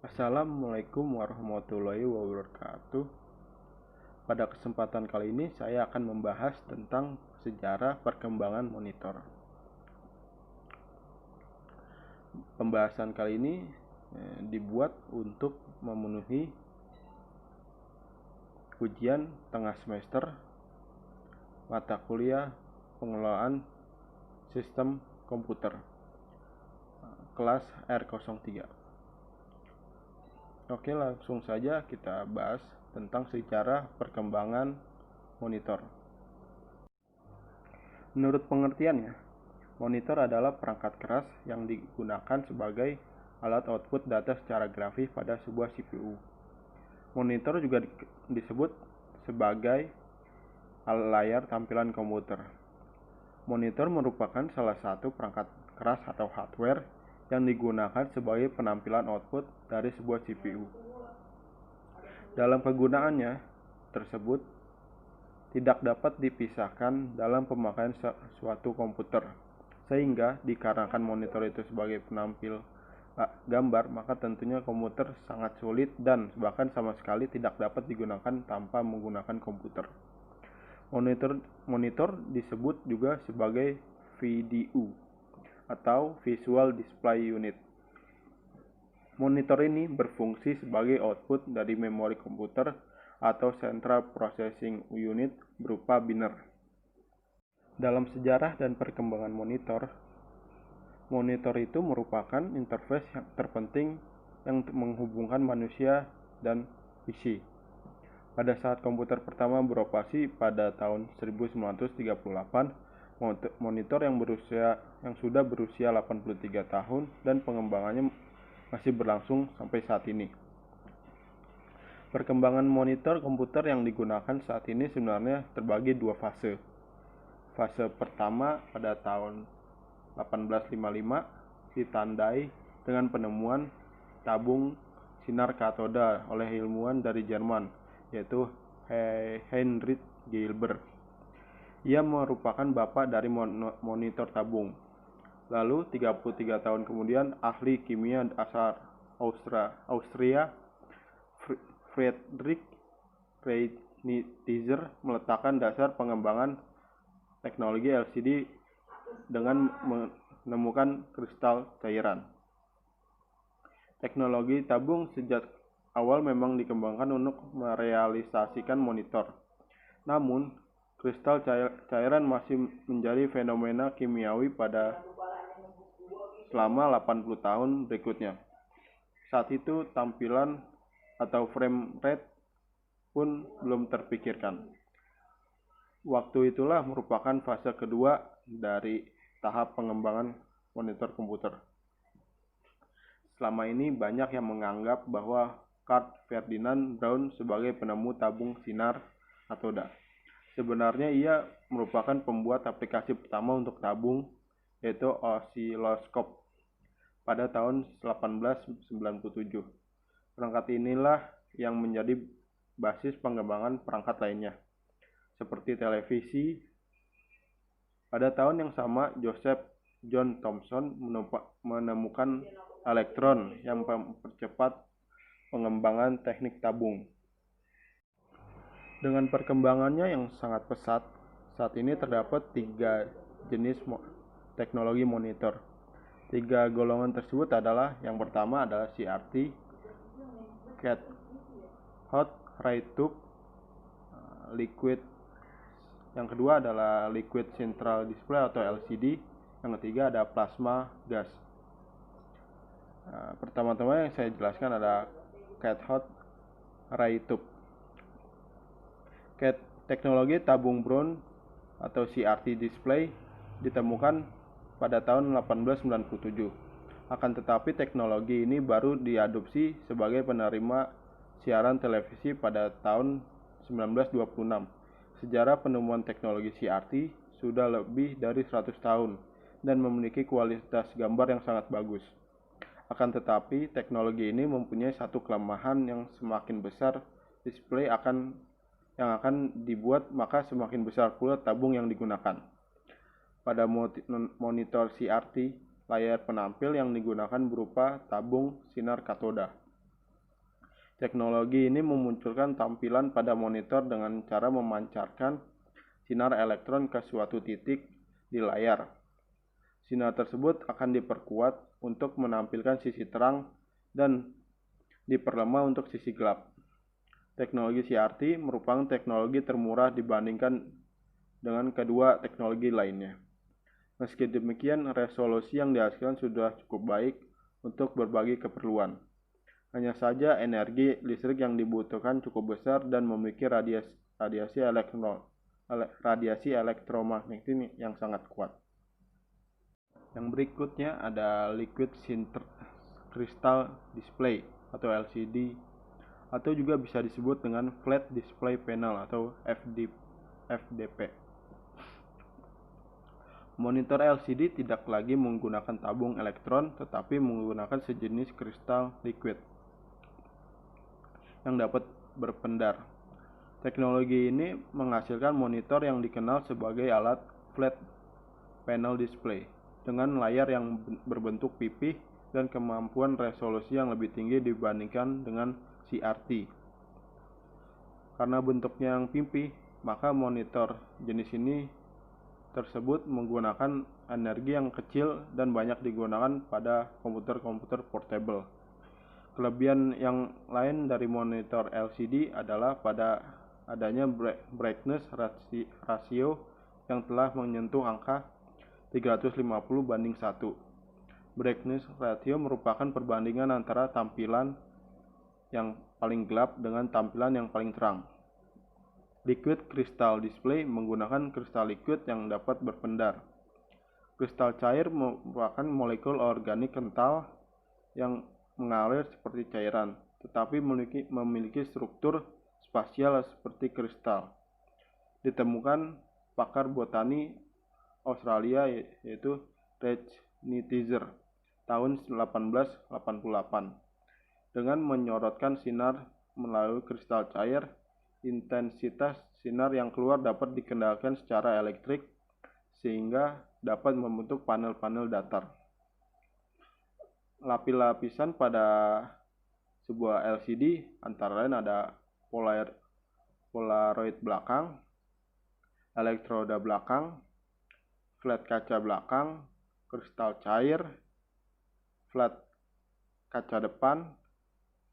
Assalamualaikum warahmatullahi wabarakatuh. Pada kesempatan kali ini saya akan membahas tentang sejarah perkembangan monitor. Pembahasan kali ini dibuat untuk memenuhi ujian tengah semester mata kuliah pengelolaan sistem komputer kelas R03. Oke, langsung saja kita bahas tentang sejarah perkembangan monitor. Menurut pengertiannya, monitor adalah perangkat keras yang digunakan sebagai alat output data secara grafis pada sebuah CPU. Monitor juga disebut sebagai layar tampilan komputer. Monitor merupakan salah satu perangkat keras atau hardware yang digunakan sebagai penampilan output dari sebuah CPU. Dalam kegunaannya tersebut tidak dapat dipisahkan dalam pemakaian suatu komputer, sehingga dikarenakan monitor itu sebagai penampil gambar, maka tentunya komputer sangat sulit dan bahkan sama sekali tidak dapat digunakan tanpa menggunakan komputer. Monitor disebut juga sebagai VDU atau Visual Display Unit. Monitor ini berfungsi sebagai output dari memori komputer atau Central Processing Unit berupa binner. Dalam sejarah dan perkembangan monitor itu merupakan interface yang terpenting yang menghubungkan manusia dan PC. Pada saat komputer pertama beroperasi pada tahun 1938, monitor yang sudah berusia 83 tahun dan pengembangannya masih berlangsung sampai saat ini. Perkembangan monitor komputer yang digunakan saat ini sebenarnya terbagi dua fase. Fase pertama pada tahun 1855 ditandai dengan penemuan tabung sinar katoda oleh ilmuwan dari Jerman, yaitu Heinrich Gilbert. Ia merupakan bapak dari monitor tabung. Lalu 33 tahun kemudian ahli kimia asal Austria Friedrich Reithizer meletakkan dasar pengembangan teknologi LCD dengan menemukan kristal cairan. Teknologi tabung sejak awal memang dikembangkan untuk merealisasikan monitor. Namun kristal cairan masih menjadi fenomena kimiawi pada selama 80 tahun berikutnya. Saat itu tampilan atau frame rate pun belum terpikirkan. Waktu itulah merupakan fase kedua dari tahap pengembangan monitor komputer. Selama ini banyak yang menganggap bahwa Carl Ferdinand Braun sebagai penemu tabung sinar katoda. Sebenarnya ia merupakan pembuat aplikasi pertama untuk tabung, yaitu osiloskop, pada tahun 1897. Perangkat inilah yang menjadi basis pengembangan perangkat lainnya, seperti televisi. Pada tahun yang sama, Joseph John Thomson menemukan elektron yang mempercepat pengembangan teknik tabung. Dengan perkembangannya yang sangat pesat, saat ini terdapat 3 jenis teknologi monitor. 3 golongan tersebut adalah, yang pertama adalah CRT, Cathode Ray Tube, Liquid. Yang kedua adalah Liquid Central Display atau LCD. Yang ketiga ada plasma gas. Pertama-tama yang saya jelaskan ada Cathode Ray Tube. Teknologi tabung Brown atau CRT display ditemukan pada tahun 1897. Akan tetapi teknologi ini baru diadopsi sebagai penerima siaran televisi pada tahun 1926. Sejarah penemuan teknologi CRT sudah lebih dari 100 tahun dan memiliki kualitas gambar yang sangat bagus. Akan tetapi teknologi ini mempunyai satu kelemahan yang semakin besar display yang akan dibuat, maka semakin besar pula tabung yang digunakan. Pada monitor CRT, layar penampil yang digunakan berupa tabung sinar katoda. Teknologi ini memunculkan tampilan pada monitor dengan cara memancarkan sinar elektron ke suatu titik di layar. Sinar tersebut akan diperkuat untuk menampilkan sisi terang dan diperlemah untuk sisi gelap. Teknologi CRT merupakan teknologi termurah dibandingkan dengan kedua teknologi lainnya. Meski demikian, resolusi yang dihasilkan sudah cukup baik untuk berbagai keperluan. Hanya saja energi listrik yang dibutuhkan cukup besar dan memiliki radiasi elektromagnetik yang sangat kuat. Yang berikutnya ada liquid crystal display atau LCD, atau juga bisa disebut dengan flat display panel atau FDP. Monitor LCD tidak lagi menggunakan tabung elektron, tetapi menggunakan sejenis kristal liquid yang dapat berpendar. Teknologi ini menghasilkan monitor yang dikenal sebagai alat flat panel display dengan layar yang berbentuk pipih dan kemampuan resolusi yang lebih tinggi dibandingkan dengan CRT. Karena bentuknya yang pipih, maka monitor jenis ini tersebut menggunakan energi yang kecil dan banyak digunakan pada komputer-komputer portable. Kelebihan yang lain dari monitor LCD adalah pada adanya brightness ratio yang telah menyentuh angka 350:1. Brightness ratio merupakan perbandingan antara tampilan yang paling gelap dengan tampilan yang paling terang. Liquid crystal display menggunakan kristal liquid yang dapat berpendar. Kristal cair merupakan molekul organik kental yang mengalir seperti cairan, tetapi memiliki struktur spasial seperti kristal. Ditemukan pakar botani Australia yaitu Reg Nitzer tahun 1888. Dengan menyorotkan sinar melalui kristal cair, intensitas sinar yang keluar dapat dikendalikan secara elektrik sehingga dapat membentuk panel-panel datar. Lapisan pada sebuah LCD antara lain ada polaroid belakang, elektroda belakang, flat kaca belakang, kristal cair, flat kaca depan,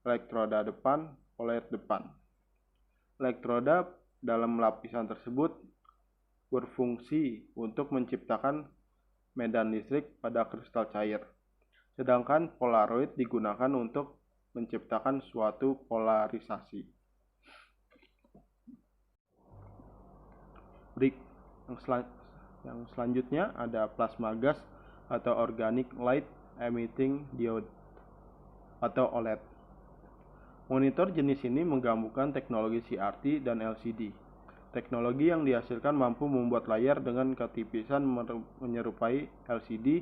elektroda depan, polaroid depan. Elektroda dalam lapisan tersebut berfungsi untuk menciptakan medan listrik pada kristal cair. Sedangkan polaroid digunakan untuk menciptakan suatu polarisasi. Yang selanjutnya ada plasma gas atau organic light emitting diode atau OLED. Monitor jenis ini menggabungkan teknologi CRT dan LCD. Teknologi yang dihasilkan mampu membuat layar dengan ketipisan menyerupai LCD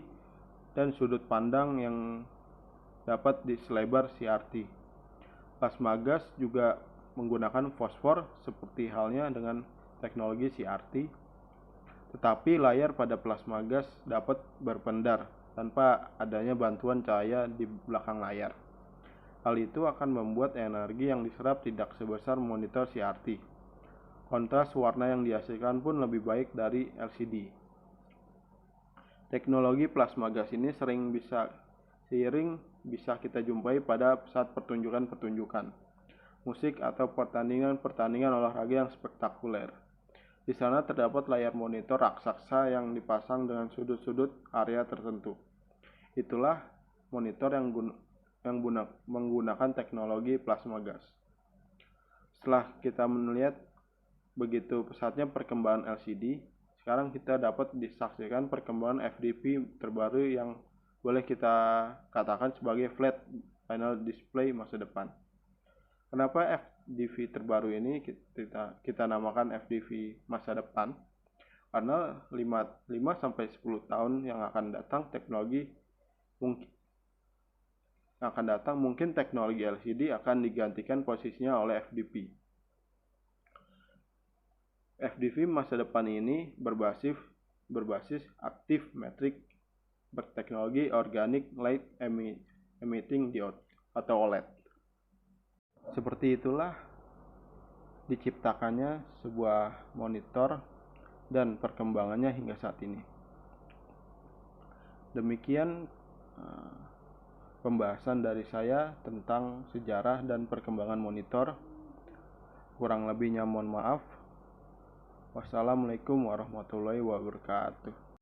dan sudut pandang yang dapat selebar CRT. Plasma gas juga menggunakan fosfor seperti halnya dengan teknologi CRT, tetapi layar pada plasma gas dapat berpendar tanpa adanya bantuan cahaya di belakang layar. Hal itu akan membuat energi yang diserap tidak sebesar monitor CRT. Kontras warna yang dihasilkan pun lebih baik dari LCD. Teknologi plasma gas ini bisa kita jumpai pada saat pertunjukan-pertunjukan musik atau pertandingan olahraga yang spektakuler. Di sana terdapat layar monitor raksasa yang dipasang dengan sudut-sudut area tertentu. Itulah monitor yang menggunakan teknologi plasma gas. Setelah kita melihat begitu pesatnya perkembangan LCD, sekarang kita dapat disaksikan perkembangan FDP terbaru yang boleh kita katakan sebagai flat panel display masa depan. Kenapa FDV terbaru ini kita namakan FDV masa depan? Karena 5-10 tahun yang akan datang mungkin teknologi LCD akan digantikan posisinya oleh FDP. FDV masa depan ini berbasis aktif metrik berteknologi organic light emitting diode atau OLED. Seperti itulah diciptakannya sebuah monitor dan perkembangannya hingga saat ini. Demikian pembahasan dari saya tentang sejarah dan perkembangan monitor. Kurang lebihnya mohon maaf. Wassalamualaikum warahmatullahi wabarakatuh.